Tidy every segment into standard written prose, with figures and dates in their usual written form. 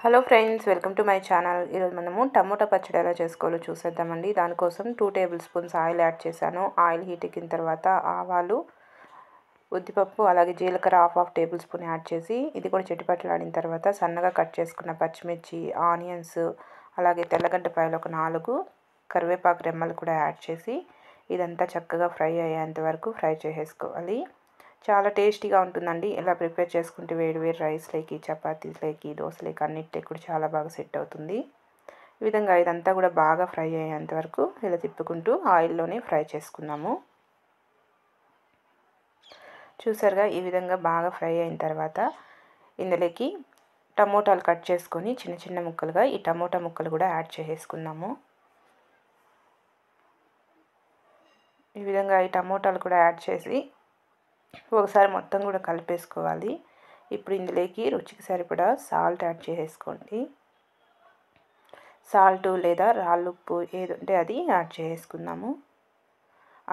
Hello friends, welcome to my channel. ఈరోజు మనము tomato పచ్చడి ఎలా చేసుకోవాలో చూసేద్దామండి. దానికోసం 2 టేబుల్ స్పూన్స్ ఆయిల్ యాడ్ చేశాను. ఆయిల్ హీట్ ఎక్కిన తర్వాత ఆవాలు, ఉద్దిపప్పు అలాగే జీలకర్ర హాఫ్ టేబుల్ స్పూన్ యాడ్ చేసి ఇది కూడా చిటపటలాడిన తర్వాత సన్నగా కట్ చేసుకున్న పచ్చిమిర్చి, ఆనియన్స్ అలాగే తెల్లగడ్డపాయలు ఒక 4, కరివేపాకు రెమ్మలు కూడా యాడ్ చేసి ఇదంతా చక్కగా ఫ్రై అయ్యేంత వరకు ఫ్రై చేసేసుకోవాలి. చాలా టేస్టీగా ఉంటుందండి. ఇలా ప్రిపేర్ చేసుకుంటే వేడి వేడి రైస్లోకి, చపాతీస్లోకి, దోశలోకి అన్నిటికి కూడా చాలా బాగా సెట్ అవుతుంది. ఈ విధంగా ఇదంతా కూడా బాగా ఫ్రై అయ్యేంత వరకు ఇలా తిప్పుకుంటూ ఆయిల్లోనే ఫ్రై చేసుకున్నాము. చూసారుగా, ఈ విధంగా బాగా ఫ్రై అయిన తర్వాత ఇందులోకి టమోటాలు కట్ చేసుకొని చిన్న చిన్న ముక్కలుగా ఈ టమోటా ముక్కలు కూడా యాడ్ చేసేసుకున్నాము. ఈ విధంగా ఈ టమోటాలు కూడా యాడ్ చేసి ఒకసారి మొత్తం కూడా కలిపేసుకోవాలి. ఇప్పుడు ఇందులోకి రుచికి సరిపడా సాల్ట్ యాడ్ చేసేసుకోండి. సాల్ట్ లేదా రాళ్ళుప్పు ఏది ఉంటే అది యాడ్ చేసుకుందాము.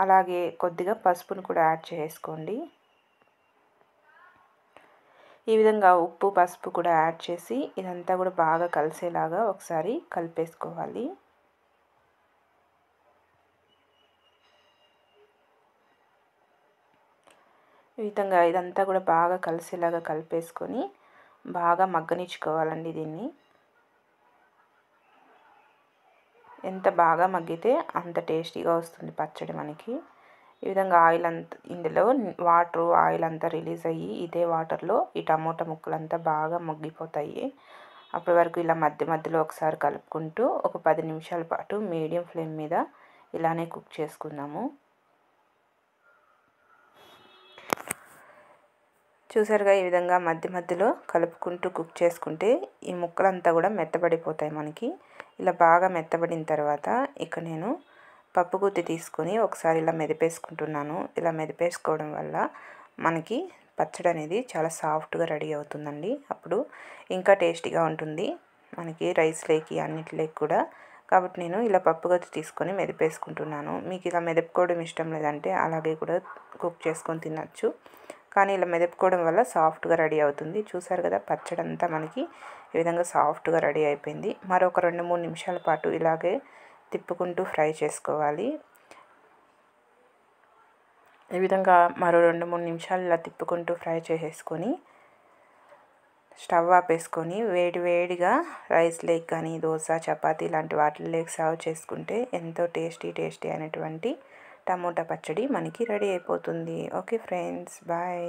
అలాగే కొద్దిగా పసుపును కూడా యాడ్ చేసుకోండి. ఈ విధంగా ఉప్పు, పసుపు కూడా యాడ్ చేసి ఇదంతా కూడా బాగా కలిసేలాగా ఒకసారి కలిపేసుకోవాలి. ఈ విధంగా ఇదంతా కూడా బాగా కలిసేలాగా కలిపేసుకొని బాగా మగ్గనిచ్చుకోవాలండి. దీన్ని ఎంత బాగా మగ్గితే అంత టేస్టీగా వస్తుంది పచ్చడి మనకి. ఈ విధంగా ఆయిల్ అంతా ఇందులో ఆయిల్ అంతా రిలీజ్ అయ్యి ఇదే వాటర్లో ఈ టమోటా ముక్కలంతా బాగా మగ్గిపోతాయి. అప్పటి వరకు ఇలా మధ్య మధ్యలో ఒకసారి కలుపుకుంటూ ఒక 10 నిమిషాల పాటు మీడియం ఫ్లేమ్ మీద ఇలానే కుక్ చేసుకుందాము. చూసారుగా, ఈ విధంగా మధ్య మధ్యలో కలుపుకుంటూ కుక్ చేసుకుంటే ఈ ముక్కలంతా కూడా మెత్తబడిపోతాయి మనకి. ఇలా బాగా మెత్తబడిన తర్వాత ఇక నేను పప్పు గుత్తి తీసుకొని ఒకసారి ఇలా మెదిపేసుకుంటున్నాను. ఇలా మెదిపేసుకోవడం వల్ల మనకి పచ్చడి అనేది చాలా సాఫ్ట్గా రెడీ అవుతుందండి. అప్పుడు ఇంకా టేస్టీగా ఉంటుంది మనకి రైస్లోకి అన్నిటిలోకి కూడా. కాబట్టి నేను ఇలా పప్పు గుత్తి తీసుకొని మెదిపేసుకుంటున్నాను. మీకు ఇలా మెదుపుకోవడం ఇష్టం లేదంటే అలాగే కూడా కుక్ చేసుకొని తినచ్చు. కానీ ఇలా మెదుపుకోవడం వల్ల సాఫ్ట్గా రెడీ అవుతుంది. చూసారు కదా, పచ్చడి అంతా మనకి ఈ విధంగా సాఫ్ట్గా రెడీ అయిపోయింది. మరొక 2-3 నిమిషాల పాటు ఇలాగే తిప్పుకుంటూ ఫ్రై చేసుకోవాలి. ఈ విధంగా మరో 2-3 నిమిషాలు ఇలా తిప్పుకుంటూ ఫ్రై చేసేసుకొని స్టవ్ ఆపేసుకొని వేడి వేడిగా రైస్లోకి కానీ దోశ, చపాతీ లాంటి వాటిల్లోకి సర్వ్ చేసుకుంటే ఎంతో టేస్టీ అయినటువంటి టమోటా పచ్చడి మనకి రెడీ అయిపోతుంది. Okay friends, bye.